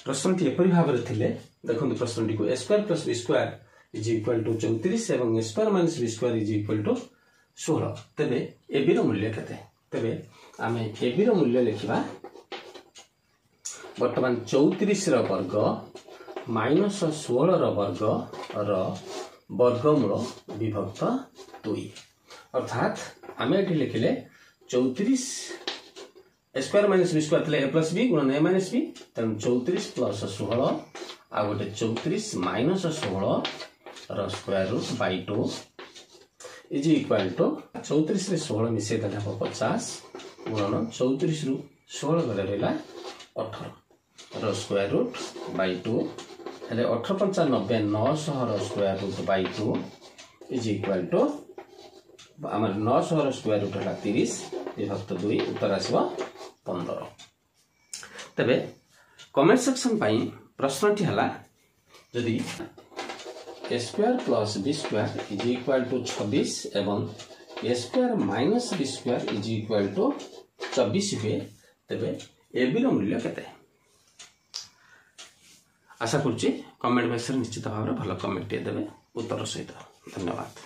प्रश्नटी एपरी भाव में थिले देखो प्रश्नटी को a square plus b square is equal to 34 एवं a square minus b square is equal to 16 तेबे ab रो मूल्य केते तेबे आमे ab रो मूल्य लिखिबा वर्तमान 34 रो वर्ग माइनस 16 रो वर्ग रो वर्गमूल विभक्त 2 अर्थात आमे एठी लिखिले 34 a square minus b square तले a प्लस b गुणन a माइनस b तन 34 प्लस 16 आ गोटे 34 माइनस 16 रो square root by 2 is equal to 34 रे 16 मिसे देला 50 गुणन 34 रु 16 गले रहला 18 रो स्क्वायर रूट बाय 2 हेले 18 95 900 रो square root by 2 is equal to हमर 900 रो स्क्वायर रूट हला 30 विभक्त 2 उत्तर आसीबो 15 तबे कमेंट सेक्शन पाई प्रश्नटी हला जदि a square plus b square is equal to 26 एवं a square minus b square is equal to 24 हुए तबे ab रो मूल्य केते आशा करूची कमेंट बॉक्स रे निश्चित भाव रे भलो कमेंट देबे उत्तर सहित धन्यवाद।